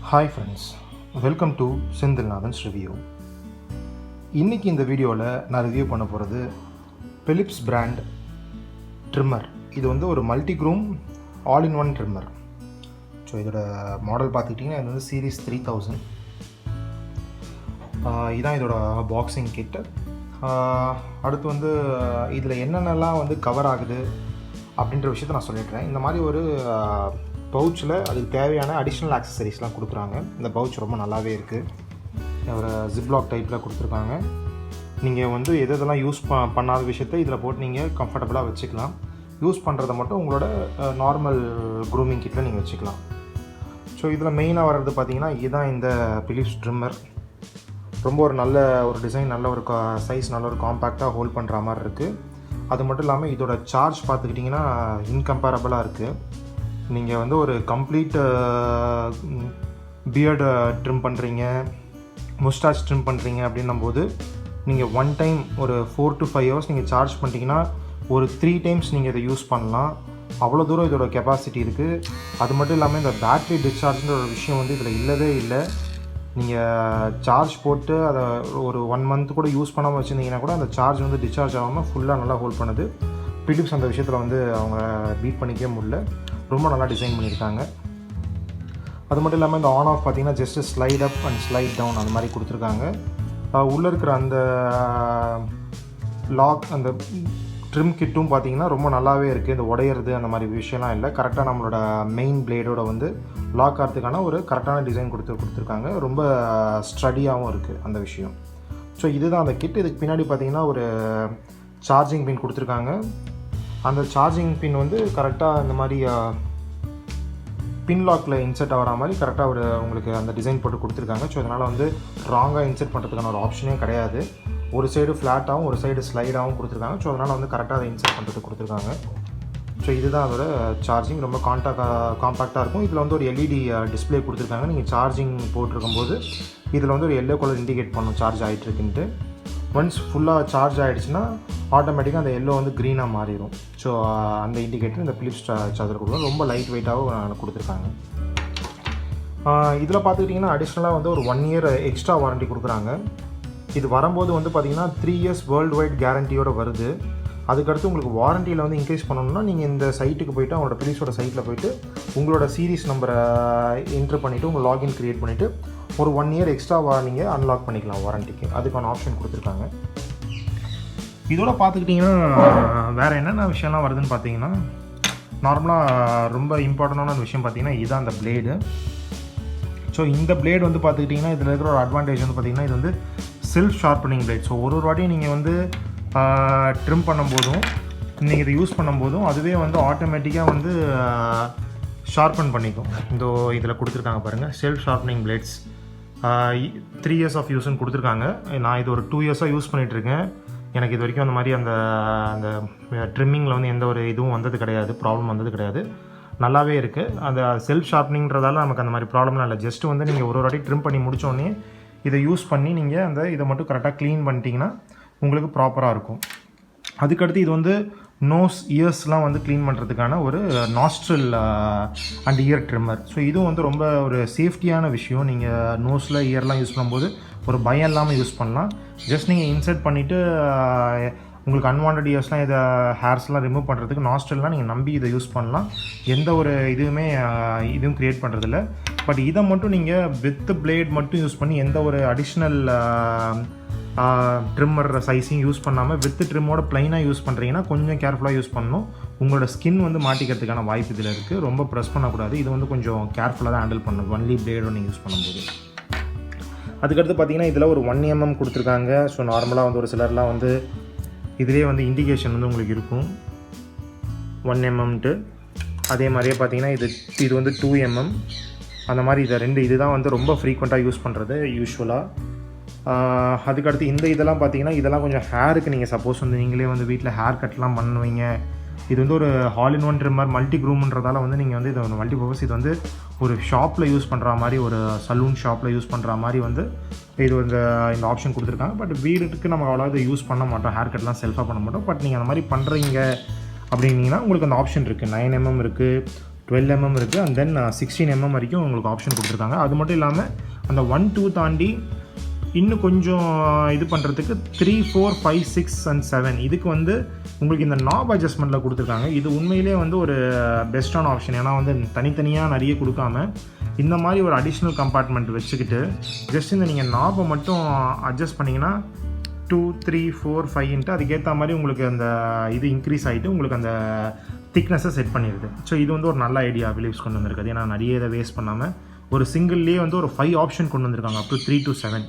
Hi friends, welcome to Sindhilnathan's Review. இன்னைக்கு இந்த வீடியோவில் நான் ரிவ்யூ பண்ண போகிறது Philips brand ட்ரிம்மர். இது வந்து ஒரு multigroom all in one trimmer. So இதோட மாடல் பார்த்துக்கிட்டிங்கன்னா இது வந்து சீரீஸ் 3000. இதுதான் இதோட பாக்ஸிங் கிட்டு. அடுத்து வந்து இதில் என்னென்னலாம் வந்து கவர் ஆகுது அப்படின்ற விஷயத்தை நான் சொல்லிடுறேன். இந்த மாதிரி ஒரு பவுச்சில் அதுக்கு தேவையான அடிஷ்னல் ஆக்சசரிஸ்லாம் கொடுக்குறாங்க. இந்த பவுச் ரொம்ப நல்லாவே இருக்குது. ஒரு ஜிப்லாக் டைப்பில் கொடுத்துருக்காங்க. நீங்கள் வந்து எதெல்லாம் யூஸ் பண்ணாத விஷயத்தை இதில் போட்டு நீங்கள் கம்ஃபர்டபுளாக வச்சுக்கலாம். யூஸ் பண்ணுறதை மட்டும் உங்களோட நார்மல் க்ரூமிங் கிட்டில் நீங்கள் வச்சுக்கலாம். ஸோ இதில் மெயினாக வர்றது பார்த்திங்கன்னா இதுதான் இந்த பிலிப்ஸ் ட்ரிம்மர். ரொம்ப ஒரு நல்ல ஒரு டிசைன், நல்ல ஒரு சைஸ், நல்ல ஒரு காம்பேக்டாக ஹோல்ட் பண்ணுற மாதிரி இருக்குது. அது மட்டும் இல்லாமல் இதோட சார்ஜ் பார்த்துக்கிட்டிங்கன்னா இன்கம்பேரபிளாக இருக்குது. நீங்கள் வந்து ஒரு கம்ப்ளீட் பியர்டு ட்ரிம் பண்ணுறீங்க, முஸ்டாச் ட்ரிம் பண்ணுறீங்க அப்படின்னும் போது நீங்கள் ஒன் டைம் ஒரு 4 to 5 hours நீங்கள் சார்ஜ் பண்ணிட்டீங்கன்னா ஒரு 3 times நீங்கள் இதை யூஸ் பண்ணலாம். அவ்வளோ தூரம் இதோட கெப்பாசிட்டி இருக்குது. அது மட்டும் இல்லாமல் இந்த பேட்ரி டிஸ்சார்ஜ்ன்ற ஒரு விஷயம் வந்து இதில் இல்லவே இல்லை. நீங்கள் சார்ஜ் போட்டு அதை ஒரு 1 month கூட யூஸ் பண்ணாமல் வச்சுருந்தீங்கன்னா கூட அந்த சார்ஜ் வந்து டிஸ்சார்ஜ் ஆகாமல் ஃபுல்லாக நல்லா ஹோல்ட் பண்ணுது. பிலிப்ஸ் அந்த விஷயத்தில் வந்து அவங்க பீட் பண்ணிக்கவே முடியல. ரொம்ப நல்லா டிசைன் பண்ணியிருக்காங்க. அது மட்டும் இல்லாமல் இந்த ஆன் ஆஃப் பார்த்திங்கன்னா just slide up and slide down அந்த மாதிரி கொடுத்துருக்காங்க. உள்ளே இருக்கிற அந்த லாக், அந்த ட்ரிம் கிட்டும் பார்த்திங்கன்னா ரொம்ப நல்லாவே இருக்குது. இந்த உடையிறது அந்த மாதிரி விஷயம்லாம் இல்லை. கரெக்டாக நம்மளோட மெயின் பிளேடோட வந்து லாக் ஆகிறதுக்கான ஒரு கரெக்டான டிசைன் கொடுத்துருக்காங்க. ரொம்ப ஸ்டடியாகவும் இருக்குது அந்த விஷயம். ஸோ இதுதான் அந்த கிட். இதுக்கு பின்னாடி பார்த்திங்கன்னா ஒரு சார்ஜிங் பின் கொடுத்துருக்காங்க. அந்த சார்ஜிங் பின் வந்து கரெக்டாக இந்த மாதிரி பின் லாக்கில் இன்செர்ட் ஆகிற மாதிரி கரெக்டாக ஒரு உங்களுக்கு அந்த டிசைன் போட்டு கொடுத்துருக்காங்க. ஸோ அதனால் வந்து ராங்காக இன்செர்ட் பண்ணுறதுக்கான ஒரு ஆப்ஷனே கிடையாது. ஒரு சைடு ஃப்ளாட்டாகவும் ஒரு சைடு ஸ்லைடாகவும் கொடுத்துருக்காங்க. ஸோ அதனால் வந்து கரெக்டாக அதை இன்செர்ட் பண்ணுறதுக்கு கொடுத்துருக்காங்க. ஸோ இதுதான் அதோட சார்ஜிங். ரொம்ப காம்பேக்டாக இருக்கும். இதில் வந்து ஒரு எல்இடி டிஸ்பிளே கொடுத்துருக்காங்க. நீங்கள் சார்ஜிங் போட்டிருக்கும்போது இதில் வந்து ஒரு எல்லோ கலர் இண்டிகேட் பண்ணும் சார்ஜ் ஆகிட்டுருக்குன்ட்டு. ஒன்ஸ் ஃபுல்லாக சார்ஜ் ஆகிடுச்சுன்னா ஆட்டோமேட்டிக்காக அந்த எல்லோ வந்து க்ரீனாக மாறிடும். ஸோ அந்த இண்டிகேட்டர் இந்த பிலிப்ஸ் சார்ஜர் கொடுக்கும். ரொம்ப லைட் வெயிட்டாகவும் கொடுத்துருக்காங்க. இதில் பார்த்துக்கிட்டிங்கன்னா அடிஷ்னலாக வந்து ஒரு 1 year எக்ஸ்ட்ரா வாரண்ட்டி கொடுக்குறாங்க. இது வரும்போது வந்து பார்த்திங்கன்னா 3 years வேர்ல்டு வைட் கேரண்டியோடு வருது. அதுக்கடுத்து உங்களுக்கு வாரண்டியில் வந்து இன்க்ரீஸ் பண்ணணும்னா நீங்கள் இந்த சைட்டுக்கு போய்ட்டு அவங்களோட பிலிப்ஸோட சைட்டில் போய்ட்டு உங்களோட சீரீஸ் நம்பரை என்ட்ரு பண்ணிவிட்டு உங்கள் லாகின் க்ரியேட் பண்ணிவிட்டு ஒரு 1 year எக்ஸ்ட்ரா நீங்கள் அன்லாக் பண்ணிக்கலாம் வாரண்டிக்கு. அதுக்கான ஆப்ஷன் கொடுத்துருக்காங்க. இதோட பார்த்துக்கிட்டிங்கன்னா வேறு என்னென்ன விஷயம்லாம் வருதுன்னு பார்த்தீங்கன்னா, நார்மலாக ரொம்ப இம்பார்ட்டண்டான ஒரு விஷயம் பார்த்திங்கன்னா இதுதான் அந்த பிளேடு. ஸோ இந்த பிளேடு வந்து பார்த்துக்கிட்டிங்கன்னா இதில் இருக்கிற ஒரு அட்வான்டேஜ் வந்து பார்த்திங்கன்னா இது வந்து செல்ஃப் ஷார்ப்பனிங் பிளேட். ஸோ ஒரு வாட்டியும் நீங்கள் வந்து ட்ரிம் பண்ணும்போதும் நீங்கள் இதை யூஸ் பண்ணும்போதும் அதுவே வந்து ஆட்டோமேட்டிக்காக வந்து ஷார்ப்பன் பண்ணிக்கும். இந்த இதில் கொடுத்துருக்காங்க பாருங்கள், self sharpening blades. 3 years of யூஸ்ன்னு கொடுத்துருக்காங்க. நான் இது ஒரு 2 years யூஸ் பண்ணிகிட்ருக்கேன். எனக்கு இது வரைக்கும் அந்த மாதிரி அந்த அந்த ட்ரிம்மிங்கில் வந்து எந்த ஒரு இதுவும் வந்தது கிடையாது, ப்ராப்ளம் வந்தது கிடையாது. நல்லாவே இருக்குது. அந்த செல்ஃப் ஷார்ப்பனிங்கிறதால நமக்கு அந்த மாதிரி ப்ராப்ளம்லாம் இல்லை. ஜஸ்ட்டு வந்து நீங்கள் ஒரு வாட்டி ட்ரிம் பண்ணி முடித்தோடனே இதை யூஸ் பண்ணி நீங்கள் அந்த இதை மட்டும் கரெக்டாக க்ளீன் பண்ணிட்டீங்கன்னா உங்களுக்கு ப்ராப்பராக இருக்கும். அதுக்கடுத்து இது வந்து நோஸ், இயர்ஸ்லாம் வந்து க்ளீன் பண்ணுறதுக்கான ஒரு nostril and year trimmer. So இதுவும் வந்து ரொம்ப ஒரு சேஃப்டியான விஷயம். நீங்கள் நோஸில் இயர்லாம் யூஸ் பண்ணும்போது ஒரு பயம் இல்லாமல் யூஸ் பண்ணலாம். ஜஸ்ட் நீங்கள் இன்சர்ட் பண்ணிவிட்டு உங்களுக்கு அன்வான்ட் இயர்ஸ்லாம் இதை ஹேர்ஸ்லாம் ரிமூவ் பண்ணுறதுக்கு நாஸ்ட்ரில்லாம் நீங்கள் நம்பி இதை யூஸ் பண்ணலாம். எந்த ஒரு இதுவும் க்ரியேட் பண்ணுறதில்ல. பட் இதை மட்டும் நீங்கள் வித் பிளேட் மட்டும் யூஸ் பண்ணி எந்த ஒரு அடிஷ்னல் ட்ரிம்மர் சைஸையும் யூஸ் பண்ணாமல் வித் ட்ரிம்மோட ப்ளைனாக யூஸ் பண்ணுறீங்கன்னா கொஞ்சம் கேர்ஃபுல்லாக யூஸ் பண்ணணும். உங்களோட ஸ்கின் வந்து மாட்டிக்கிறதுக்கான வாய்ப்பு இதில் இருக்குது. ரொம்ப ப்ரெஸ் பண்ணக்கூடாது. இது வந்து கொஞ்சம் கேர்ஃபுல்லாக தான் ஹேண்டில் பண்ணணும் ஒன்லி பிளேடோட நீங்கள் யூஸ் பண்ணும்போது. அதுக்கடுத்து பார்த்திங்கன்னா இதில் ஒரு 1 mm கொடுத்துருக்காங்க. ஸோ நார்மலாக வந்து ஒரு சிலர்லாம் வந்து இதிலே வந்து இண்டிகேஷன் வந்து உங்களுக்கு இருக்கும் 1 mmன்ட்டு. அதே மாதிரியே பார்த்திங்கன்னா இது வந்து 2 mm அந்த மாதிரி. இதுதான் வந்து ரொம்ப ஃப்ரீக்வெண்ட்டாக யூஸ் பண்ணுறது யூஸ்வலாக. அதுக்கடுத்து இதெல்லாம் பார்த்திங்கன்னா இதெல்லாம் கொஞ்சம் ஹேருக்கு நீங்கள் சப்போஸ் வந்து நீங்களே வந்து வீட்டில் ஹேர் கட்லாம் பண்ணுவீங்க. இது வந்து ஒரு ஆல் இன் ஒன் ட்ரிம்மர் மல்டிக்ரூம்ன்றதால வந்து நீங்கள் வந்து இது ஒரு மல்டிபர்பஸ். இது வந்து ஒரு ஷாப்பில் யூஸ் பண்ணுற மாதிரி, ஒரு சலூன் ஷாப்பில் யூஸ் பண்ணுற மாதிரி வந்து இது வந்து இந்த ஆப்ஷன் கொடுத்துருக்காங்க. பட் வீட்டுக்கு நம்ம அவ்வளோ இதை யூஸ் பண்ண மாட்டோம், ஹேர் கட்லாம் செல்ஃபாக பண்ண மாட்டோம். பட் நீங்கள் அந்த மாதிரி பண்ணுறீங்க அப்படின்னீங்கன்னா உங்களுக்கு அந்த ஆப்ஷன் இருக்குது. 9 mm இருக்குது, 12mm இருக்குது, அண்ட் தென் 16mm வரைக்கும் உங்களுக்கு ஆப்ஷன் கொடுத்துருக்காங்க. அது மட்டும் இல்லாமல் அந்த 1, 2 தாண்டி இன்னும் கொஞ்சம் இது பண்ணுறதுக்கு 3, 4, 5, 6 and 7 இதுக்கு வந்து உங்களுக்கு இந்த நாப் அட்ஜஸ்ட்மெண்ட்டில் கொடுத்துருக்காங்க. இது உண்மையிலே வந்து ஒரு பெஸ்ட்டான ஆப்ஷன். ஏன்னா வந்து தனித்தனியாக நிறைய கொடுக்காம இந்த மாதிரி ஒரு அடிஷ்னல் கம்பார்ட்மெண்ட் வச்சுக்கிட்டு ஜஸ்ட் இந்த நீங்கள் நாபை மட்டும் அட்ஜஸ்ட் பண்ணிங்கன்னா 2, 3, 4, 5 அதுக்கேற்ற மாதிரி உங்களுக்கு அந்த இது இன்க்ரீஸ் ஆகிட்டு உங்களுக்கு அந்த திக்னஸை செட் பண்ணிடுது. ஸோ இது வந்து ஒரு நல்ல ஐடியா பிலிப்ஸ் கொண்டு வந்திருக்குது. ஏன்னா நிறைய இதை வேஸ்ட் பண்ணாமல் ஒரு சிங்கிள்லேயே வந்து ஒரு 5 ஆப்ஷன் கொண்டு வந்திருக்காங்க, அப் டு 3 to 7.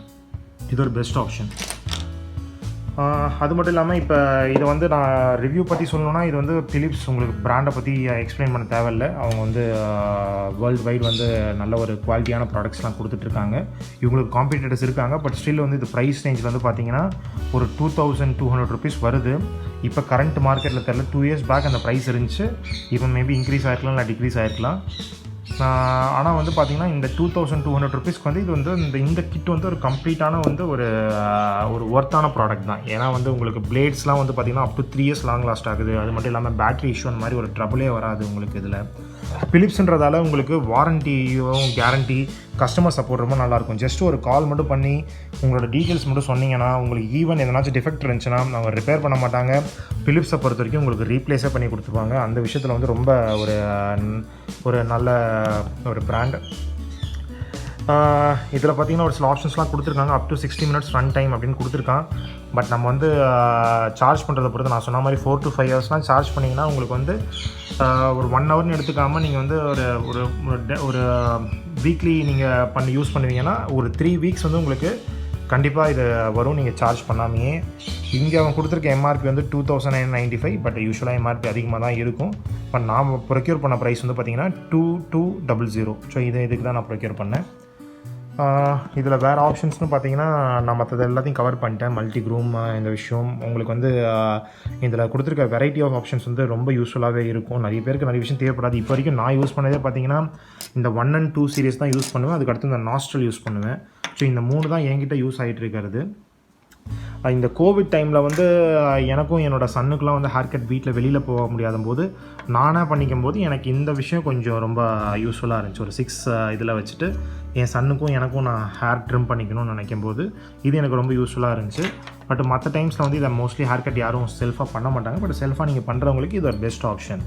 இது ஒரு பெஸ்ட் ஆப்ஷன். அது மட்டும் இல்லாமல் இப்போ இதை வந்து நான் ரிவ்யூ பற்றி சொல்லணுன்னா, இது வந்து பிலிப்ஸ் உங்களுக்கு பிராண்டை பற்றி எக்ஸ்பிளைன் பண்ண தேவையில்லை. அவங்க வந்து வேர்ல்டு வைட் வந்து நல்ல ஒரு குவாலிட்டியான ப்ராடக்ட்ஸ்லாம் கொடுத்துட்ருக்காங்க. இவங்களுக்கு காம்படிட்டர்ஸ் இருக்காங்க. பட் ஸ்டில் வந்து இது ப்ரைஸ் ரேஞ்சில் வந்து பார்த்தீங்கன்னா ஒரு 2200 rupees வருது. இப்போ கரண்ட் மார்க்கெட்டில் தெரியல, 2 years பேக் அந்த ப்ரைஸ் இருந்துச்சு. இப்போ மேபி இன்க்ரீஸ் ஆகிருக்கலாம் இல்லை டிக்ரீஸ் ஆகிருக்கலாம். ஆனால் வந்து பார்த்திங்கன்னா இந்த 2200 rupeesக்கு வந்து இது வந்து இந்த கிட் வந்து ஒரு கம்ப்ளீட்டான வந்து ஒரு ஒர்த்தான ப்ராடக்ட் தான். ஏன்னா வந்து உங்களுக்கு பிளேட்ஸ்லாம் வந்து பார்த்திங்கன்னா up to 3 years long last ஆகுது. அது மட்டும் இல்லாமல் பேட்டரி இஷ்யூ அந்த மாதிரி ஒரு ட்ரபிளே வராது உங்களுக்கு. இதில் பிலிப்ஸ்ன்றதால உங்களுக்கு வாரண்டியும் கேரண்டி கஸ்டமர் சப்போர்ட் ரொம்ப நல்லாயிருக்கும். ஜஸ்ட் ஒரு கால் மட்டும் பண்ணி உங்களோட டீட்டெயில்ஸ் மட்டும் சொன்னீங்கன்னா உங்களுக்கு ஈவன் எதனாச்சும் டிஃபெக்ட் இருந்துச்சுன்னா அவங்க ரிப்பேர் பண்ண மாட்டாங்க. பிலிப்ஸை பொறுத்த வரைக்கும் உங்களுக்கு ரீப்ளேஸே பண்ணி கொடுத்துருவாங்க. அந்த விஷயத்தில் வந்து ரொம்ப ஒரு நல்ல ஒரு பிராண்ட். இதில் பார்த்திங்கன்னா ஒரு சில ஆப்ஷன்ஸ்லாம் கொடுத்துருக்காங்க. Up to 60 minutes run time அப்படின்னு கொடுத்துருக்கான். பட் நம்ம வந்து சார்ஜ் பண்ணுறதை பொறுத்து நான் சொன்ன மாதிரி 4 to 5 hours சார்ஜ் பண்ணிங்கன்னா உங்களுக்கு வந்து ஒரு 1 hourன்னு எடுத்துக்காமல் நீங்கள் வந்து ஒரு வீக்லி நீங்கள் யூஸ் பண்ணுவீங்கன்னா ஒரு 3 weeks வந்து உங்களுக்கு கண்டிப்பாக இது வரும் நீங்கள் சார்ஜ் பண்ணாமையே. இங்கே அவன் கொடுத்துருக்க எம்ஆர்பி வந்து 2995. பட் யூஸ்வலாக எம்ஆர்பி அதிகமாக தான் இருக்கும். பட் நான் ப்ரொக்யூர் பண்ண ப்ரைஸ் வந்து பார்த்திங்கன்னா 2200. ஸோ இதுக்கு தான் நான் ப்ரொக்யூர் பண்ணேன். இதில் வேறு ஆப்ஷன்ஸ்னு பார்த்தீங்கன்னா நான் மற்றது எல்லாத்தையும் கவர் பண்ணிட்டேன். மல்டிக்ரூம் இந்த விஷயம் உங்களுக்கு வந்து இதில் கொடுத்துருக்க வெரைட்டி ஆஃப் ஆப்ஷன்ஸ் வந்து ரொம்ப யூஸ்ஃபுல்லாகவே இருக்கும். நிறைய பேருக்கு நிறைய விஷயம் தேவைப்படாது. இப்போ வரைக்கும் நான் யூஸ் பண்ணதே பார்த்தீங்கன்னா இந்த 1 and 2 சீரிஸ் தான் யூஸ் பண்ணுவேன். அதுக்கடுத்து இந்த நாஸ்ட்ரல் யூஸ் பண்ணுவேன். ஸோ இந்த 3 தான் என்கிட்ட யூஸ் ஆகிட்டு இருக்கிறது. இந்த கோவிட் டைமில் வந்து எனக்கும் என்னோடய சன்னுக்கெலாம் வந்து ஹேர் கட் வீட்டில் வெளியில் போக முடியாத போது நானாக பண்ணிக்கும் போது எனக்கு இந்த விஷயம் கொஞ்சம் ரொம்ப யூஸ்ஃபுல்லாக இருந்துச்சு. ஒரு 6 இதில் வச்சுட்டு என் சன்னுக்கும் எனக்கும் நான் ஹேர் ட்ரிம் பண்ணிக்கணும்னு நினைக்கும் போது இது எனக்கு ரொம்ப யூஸ்ஃபுல்லாக இருந்துச்சு. பட் மற்ற டைம்ஸில் வந்து இதை மோஸ்ட்லி ஹேர் கட் யாரும் செல்ஃபாக பண்ண மாட்டாங்க. பட் செல்ஃபாக நீங்கள் பண்ணுறவங்களுக்கு இது ஒரு பெஸ்ட் ஆப்ஷன்.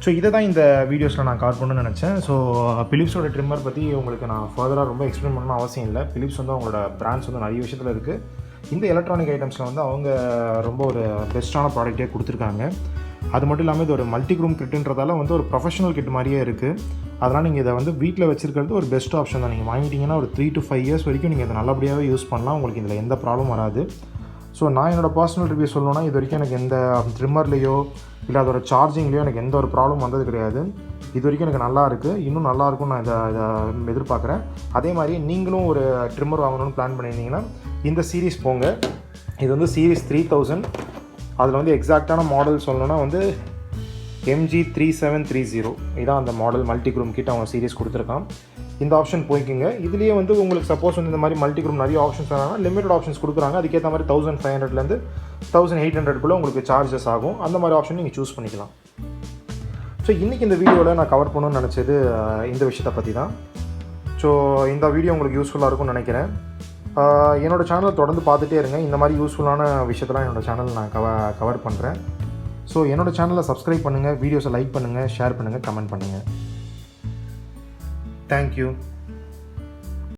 ஸோ இதை தான் இந்த வீடியோஸில் நான் கவர் பண்ணணும்னு நினச்சேன். ஸோ பிலிப்ஸோட ட்ரிம்மர் பற்றி உங்களுக்கு நான் ஃபர்தராக ரொம்ப எக்ஸ்பிளைன் பண்ணணும்னு அவசியம் இல்லை. பிலிப்ஸ் வந்து அவங்களோட பிராண்ட்ஸ் வந்து நிறைய விஷயத்தில் இருக்குது. இந்த எலக்ட்ரானிக் ஐட்டம்ஸில் வந்து அவங்க ரொம்ப ஒரு பெஸ்ட்டான ப்ராடக்டே கொடுத்துருக்காங்க. அது மட்டும் இல்லாமல் இது ஒரு மல்டிக்ரூம் கிட்டுன்றதால வந்து ஒரு ப்ரொஃபஷனல் கிட் மாதிரியே இருக்குது. அதனால் நீங்கள் இதை வந்து வீட்டில் வச்சுருக்கிறது ஒரு பெஸ்ட் ஆப்ஷன் தான். நீங்கள் வாங்கிட்டீங்கன்னா ஒரு 3 to 5 years வரைக்கும் நீங்கள் இதை நல்லபடியாகவே யூஸ் பண்ணலாம். உங்களுக்கு இதில் எந்த ப்ராப்ளம் வராது. ஸோ நான் என்னோடய பர்சனல் ரிவ்யூ சொல்லணும்னா இது வரைக்கும் எனக்கு எந்த ட்ரிம்மர்லேயோ இல்லை அதோட சார்ஜிங்லேயோ எனக்கு எந்த ஒரு ப்ராப்ளம் வந்தது கிடையாது. இது வரைக்கும் எனக்கு நல்லா இருக்குது. இன்னும் நல்லாயிருக்கும் நான் இதை எதிர்பார்க்குறேன். அதே மாதிரி நீங்களும் ஒரு ட்ரிம்மர் வாங்கணும்னு பிளான் பண்ணியிருந்தீங்கன்னா இந்த சீரீஸ் போங்க. இது வந்து சீரீஸ் 3000. அதில் வந்து எக்ஸாக்டான மாடல் சொல்லணும்னா வந்து MG3730 இதான் அந்த மாடல் மல்டிக்ரூம் கிட்ட அவங்க சீரீஸ் கொடுத்துருக்கான். இந்த ஆப்ஷன் போய்க்குங்க. இதுலேயே வந்து உங்களுக்கு சப்போஸ் வந்து இந்த மாதிரி மல்டிக்ரூம் நிறைய ஆப்ஷன்ஸ் வேணாலும் லிமிட்டட் ஆப்ஷன்ஸ் கொடுக்குறாங்க. அதுக்கேற்ற மாதிரி 1500 1800 உங்களுக்கு சார்ஜஸ் ஆகும். அந்த மாதிரி ஆப்ஷன் நீங்கள் சூஸ் பண்ணிக்கலாம். ஸோ இன்றைக்கி இந்த வீடியோவில் நான் கவர் பண்ணணும்னு நினச்சது இந்த விஷயத்தை பற்றி தான். ஸோ இந்த வீடியோ உங்களுக்கு யூஸ்ஃபுல்லாக இருக்கும்னு நினைக்கிறேன். என்னோடய சேனலை தொடர்ந்து பார்த்துட்டே இருங்க. இந்த மாதிரி யூஸ்ஃபுல்லான விஷயத்தெல்லாம் என்னோடய சேனல் நான் கவர் பண்ணுறேன். ஸோ என்னோடய சேனலை சப்ஸ்கிரைப் பண்ணுங்கள், வீடியோஸை லைக் பண்ணுங்கள், ஷேர் பண்ணுங்கள், கமெண்ட் பண்ணுங்கள். Thank you.